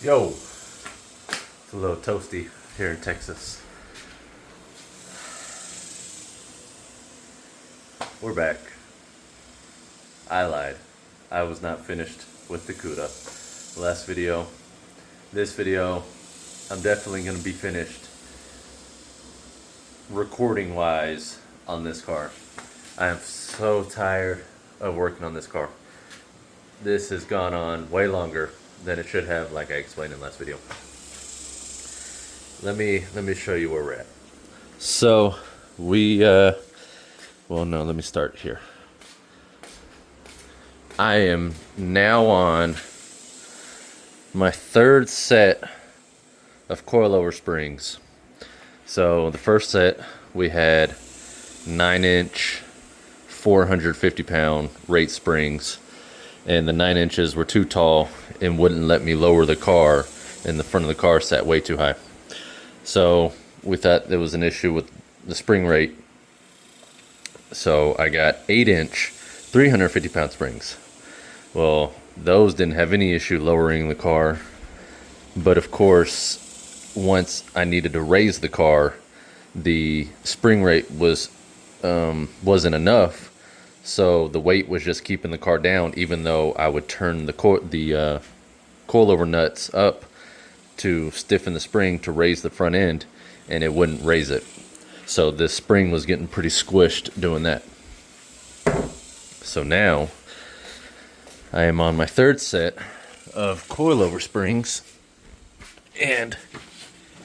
Yo, it's a little toasty here in Texas. We're back. I lied. I was not finished with the Cuda. Last video. This video, I'm definitely going to be finished recording wise on this car. I am so tired of working on this car. This has gone on way longer than it should have, like I explained in the last video. Let me show you where we're at. So let me start here. I am now on my third set of coilover springs. So the first set we had 9-inch 450-pound rate springs, and the 9 inches were too tall and wouldn't let me lower the car, and the front of the car sat way too high. So we thought there was an issue with the spring rate. So I got 8-inch 350-pound springs. Well, those didn't have any issue lowering the car, but of course once I needed to raise the car, the spring rate wasn't enough. So the weight was just keeping the car down, even though I would turn the coilover nuts up to stiffen the spring to raise the front end, and it wouldn't raise it. So this spring was getting pretty squished doing that. So now I am on my third set of coilover springs, and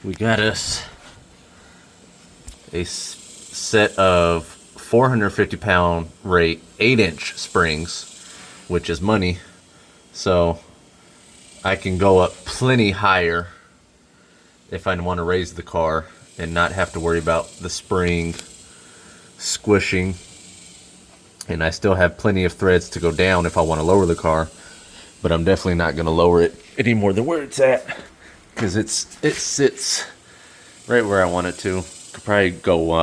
we got us a set of 450-pound rate 8-inch springs, which is money. So I can go up plenty higher if I want to raise the car and not have to worry about the spring squishing. And I still have plenty of threads to go down if I want to lower the car, but I'm definitely not going to lower it any more than where it's at, because it sits right where I want it to. Could probably go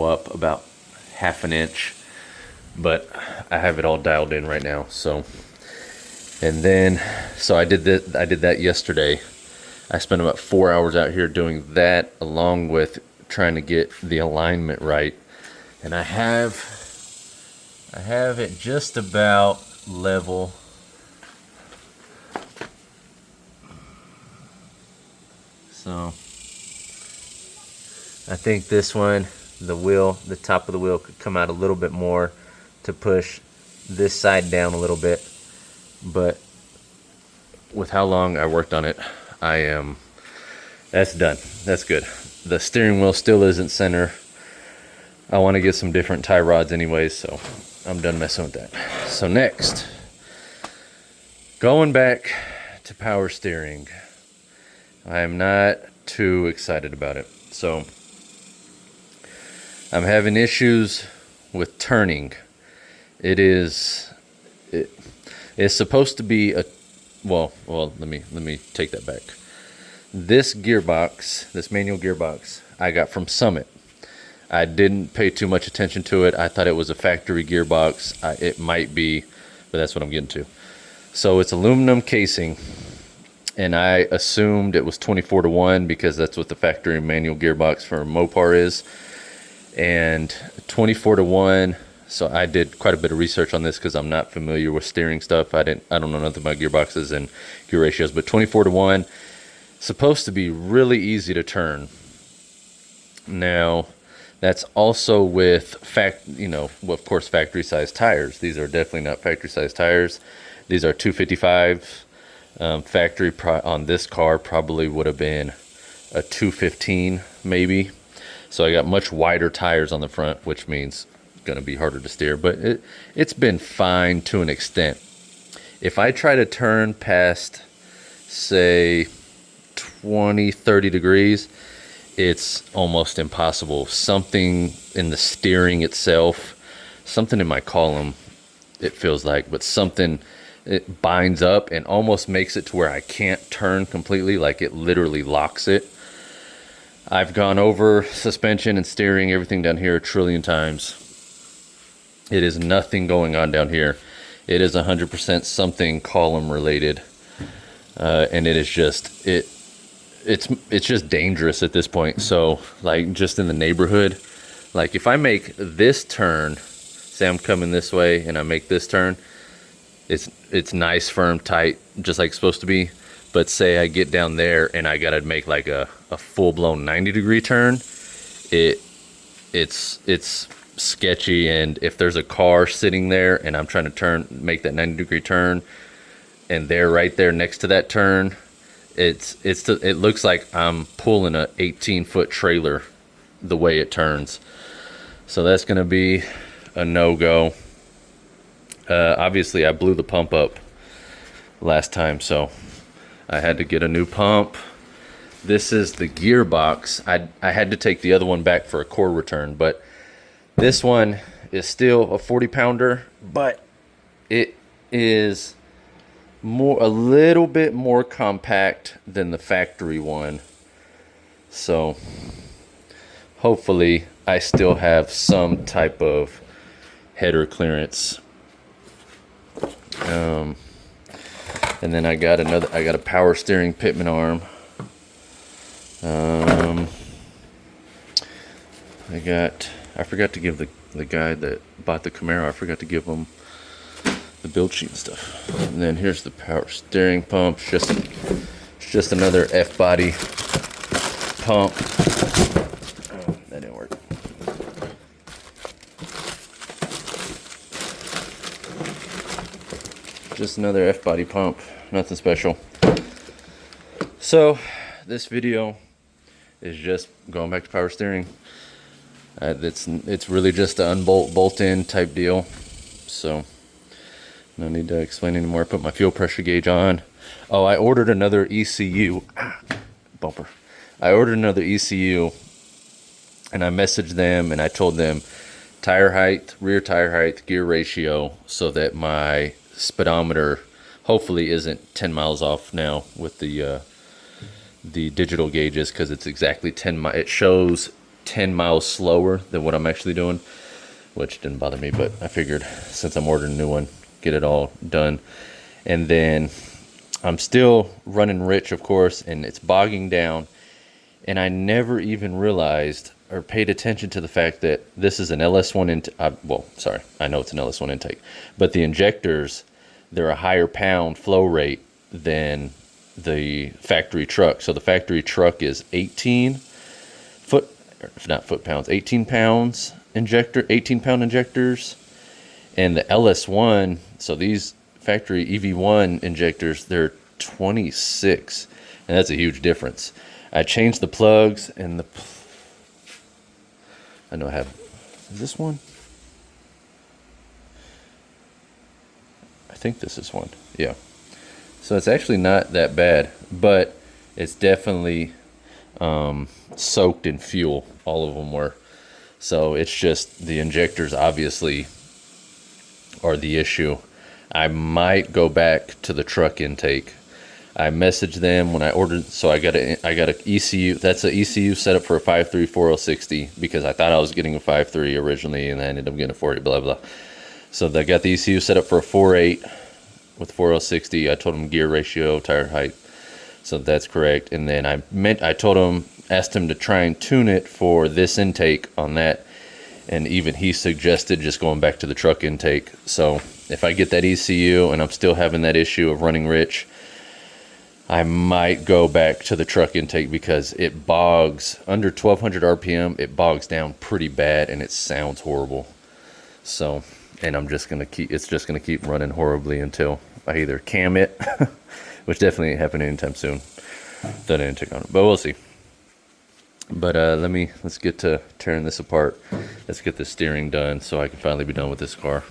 up about half an inch, but I have it all dialed in right now. So I did that yesterday. I spent about 4 hours out here doing that, along with trying to get the alignment right, and I have it just about level. So I think this one, the top of the wheel could come out a little bit more to push this side down a little bit. But with how long I worked on it, that's done. That's good. The steering wheel still isn't center. I want to get some different tie rods anyways, so I'm done messing with that. So next, going back to power steering. I am not too excited about it. So I'm having issues with turning. It's supposed to be let me take that back. This gearbox, this manual gearbox, I got from Summit. I didn't pay too much attention to it. I thought it was a factory gearbox. It might be, but that's what I'm getting to. So it's aluminum casing, and I assumed it was 24-to-1 because that's what the factory manual gearbox for Mopar is. And 24-to-1. So I did quite a bit of research on this because I'm not familiar with steering stuff. I don't know nothing about gearboxes and gear ratios, but 24-to-1, supposed to be really easy to turn. Now, that's also with of course, factory size tires. These are definitely not factory size tires. These are 255. Factory on this car probably would have been a 215 maybe. So I got much wider tires on the front, which means going to be harder to steer, but it's been fine to an extent. If I try to turn past, say, 20-30 degrees, it's almost impossible. Something in the steering itself, something in my column, it feels like, but something, it binds up and almost makes it to where I can't turn completely, like it literally locks it. I've gone over suspension and steering, everything down here, a trillion times. It is nothing going on down here. It is 100% something column related. and it is just it's just dangerous at this point. So like just in the neighborhood, like if I make this turn, say I'm coming this way and I make this turn, it's nice, firm, tight, just like it's supposed to be. But say I get down there and I gotta make like a full-blown 90-degree turn, it's sketchy. And if there's a car sitting there and I'm trying to make that 90-degree turn, and they're right there next to that turn, it looks like I'm pulling a 18-foot trailer the way it turns. So that's gonna be a no-go. Obviously I blew the pump up last time, so I had to get a new pump. This is the gearbox. I had to take the other one back for a core return, but this one is still a 40-pounder, but it is a little bit more compact than the factory one. So hopefully I still have some type of header clearance. And then I got a power steering pitman arm. I forgot to give the guy that bought the Camaro, I forgot to give him the build sheet and stuff. And then here's the power steering pump. It's just another F-body pump. Oh, that didn't work. Just another F-body pump, nothing special. So this video is just going back to power steering. It's really just an unbolt, bolt in type deal. So no need to explain anymore. Put my fuel pressure gauge on. Oh, I ordered another ECU. Bumper. I ordered another ECU, and I messaged them and I told them tire height, rear tire height, gear ratio, so that my speedometer hopefully isn't 10 miles off now with the digital gauges, because it's exactly 10 miles. It shows 10 miles slower than what I'm actually doing, which didn't bother me, but I figured since I'm ordering a new one, get it all done. And then I'm still running rich, of course, and it's bogging down, and I never even realized or paid attention to the fact that this is an LS1 intake. Well, sorry, I know it's an LS1 intake, but the injectors, they're a higher pound flow rate than the factory truck. So the factory truck is 18 pounds injector, 18-pound injectors, and the LS1, so these factory EV1 injectors, they're 26, and that's a huge difference. I changed the plugs, and I know I have, is this one? I think this is one, yeah. So it's actually not that bad, but it's definitely soaked in fuel. All of them were. So it's just the injectors obviously are the issue. I might go back to the truck intake. I messaged them when I ordered, so I got a ECU. That's an ECU set up for a 5.3 4060, because I thought I was getting a 5.3 originally, and I ended up getting a 4.8, blah blah. So I got the ECU set up for a 4.8 with 4060. I told them gear ratio, tire height, so that's correct. And then I told him, asked him to try and tune it for this intake on that, and even he suggested just going back to the truck intake. So if I get that ECU and I'm still having that issue of running rich, I might go back to the truck intake, because it bogs under 1200 RPM. It bogs down pretty bad and it sounds horrible. So, and it's just gonna keep running horribly until I either cam it, which definitely ain't happening anytime soon, that intake on it, but we'll see. But let's get to tearing this apart. Let's get the steering done so I can finally be done with this car.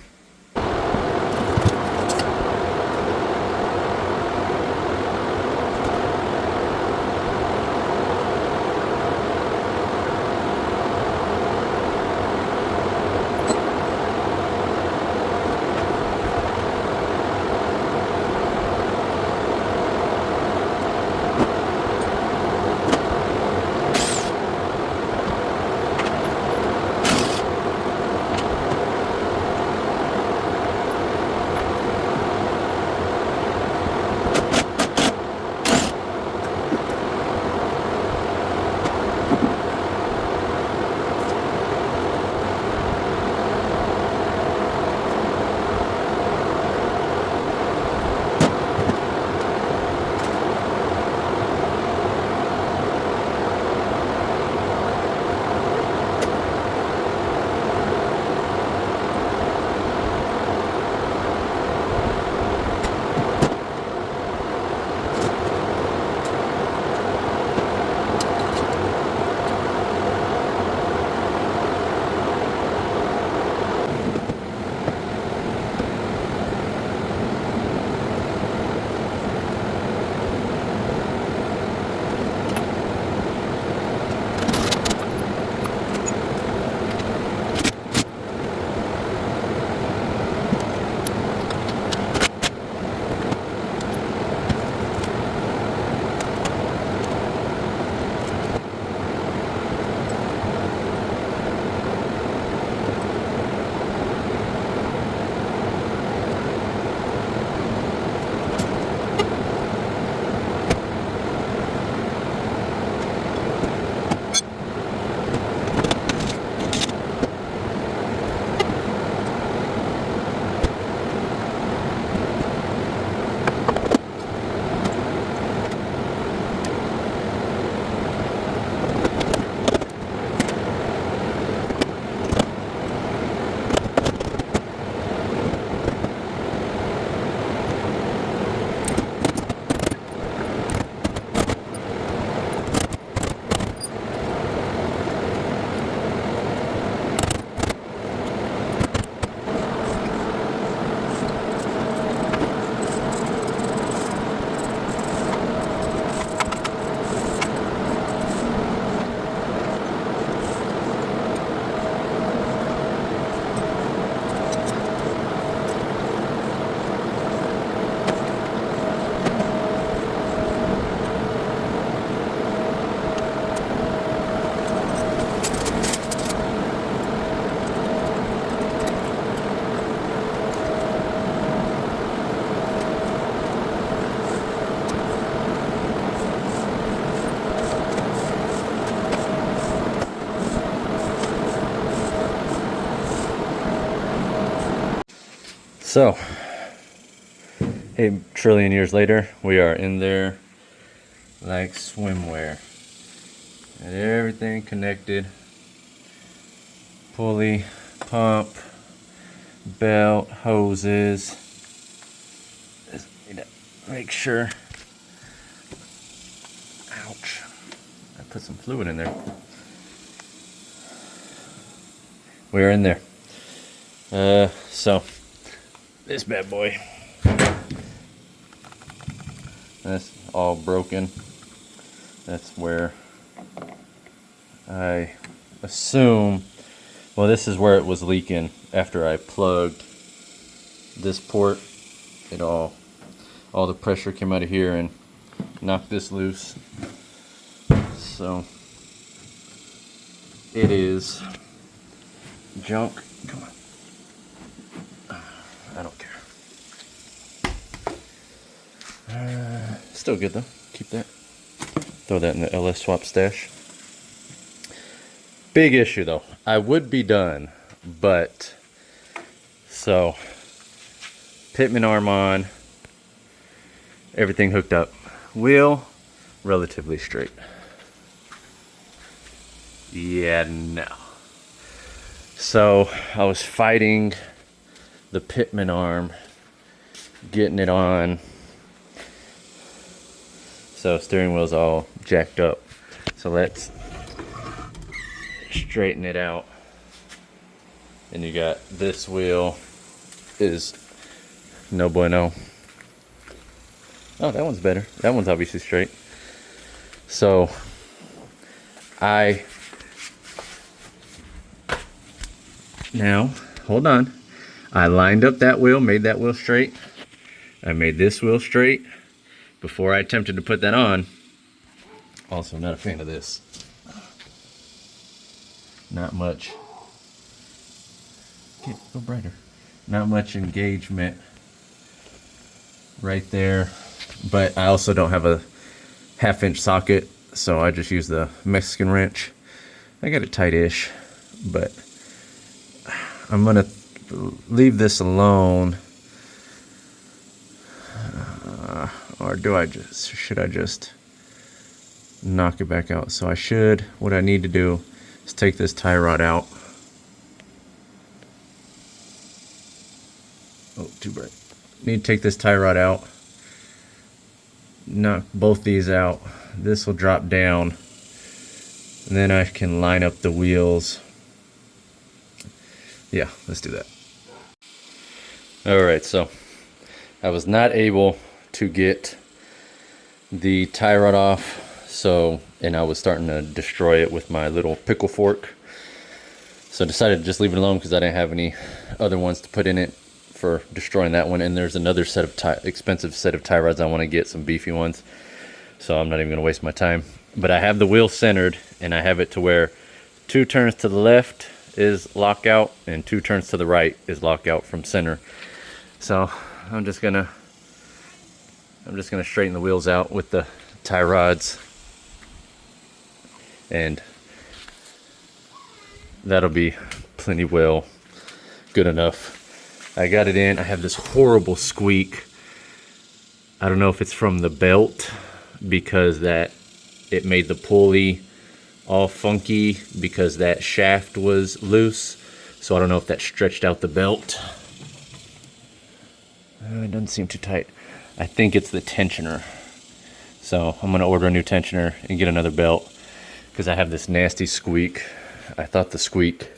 So 8 trillion years later, we are in there like swimwear. And everything connected. Pulley, pump, belt, hoses. Just need to make sure. Ouch. I put some fluid in there. We're in there. So this bad boy. That's all broken. That's where I assume, well, this is where it was leaking after I plugged this port. It all the pressure came out of here and knocked this loose. So it is junk. Come on. I don't care. Still good though. Keep that. Throw that in the LS swap stash. Big issue though. I would be done, but so pitman arm on, everything hooked up. Wheel relatively straight. Yeah, no. So I was fighting the pitman arm, getting it on. So steering wheel's all jacked up. So let's straighten it out. And you got this wheel is no bueno. Oh, that one's better. That one's obviously straight. So now, hold on. I lined up that wheel, made that wheel straight. I made this wheel straight before I attempted to put that on. Also, not a fan of this. Not much. Get a little brighter. Not much engagement right there. But I also don't have a 1/2 inch socket, so I just use the Mexican wrench. I got it tight-ish, but I'm gonna leave this alone. Or should I just knock it back out? So what I need to do is take this tie rod out. Oh, too bright. Need to take this tie rod out. Knock both these out. This will drop down. And then I can line up the wheels. Yeah, let's do that. Alright, so I was not able to get the tie rod off, and I was starting to destroy it with my little pickle fork. So I decided to just leave it alone because I didn't have any other ones to put in it for destroying that one. And there's another set of expensive set of tie rods I want to get, some beefy ones. So I'm not even going to waste my time. But I have the wheel centered, and I have it to where 2 turns to the left is lockout and 2 turns to the right is lockout from center. So I'm just gonna straighten the wheels out with the tie rods, and that'll be plenty well good enough. I got it in. I have this horrible squeak. I don't know if it's from the belt because it made the pulley all funky because that shaft was loose. So I don't know if that stretched out the belt. It doesn't seem too tight. I think it's the tensioner. So I'm gonna order a new tensioner and get another belt because I have this nasty squeak. I thought the squeak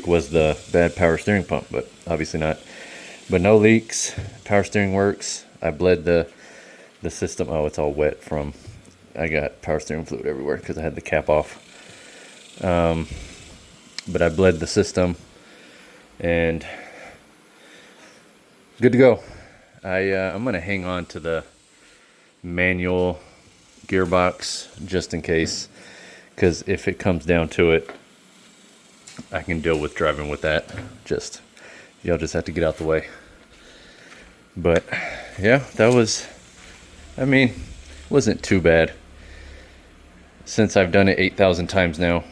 was the bad power steering pump, but obviously not. But no leaks. Power steering works. I bled the system. Oh, it's all wet from, I got power steering fluid everywhere because I had the cap off. But I bled the system and good to go. I'm gonna hang on to the manual gearbox just in case, because if it comes down to it, I can deal with driving with that. Y'all just have to get out the way. But yeah, that was, wasn't too bad. Since I've done it 8,000 times now,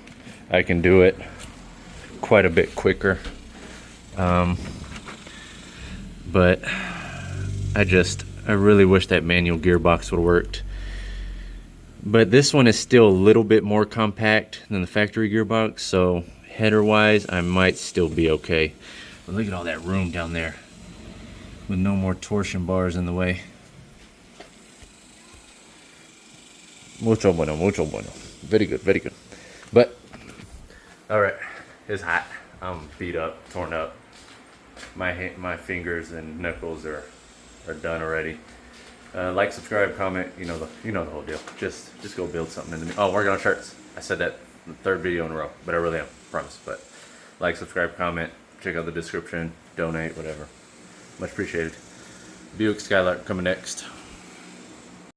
I can do it quite a bit quicker. But I really wish that manual gearbox would have worked. But this one is still a little bit more compact than the factory gearbox, so header wise I might still be okay. But look at all that room down there with no more torsion bars in the way. Mucho bueno, mucho bueno. Very good, very good. But alright, it's hot. I'm beat up, torn up. My fingers and knuckles are done already. Like, subscribe, comment, you know the whole deal. Just go build something in the. Oh, working on shirts. I said that the third video in a row, but I really am, promise. But like, subscribe, comment, check out the description, donate, whatever. Much appreciated. Buick Skylark coming next.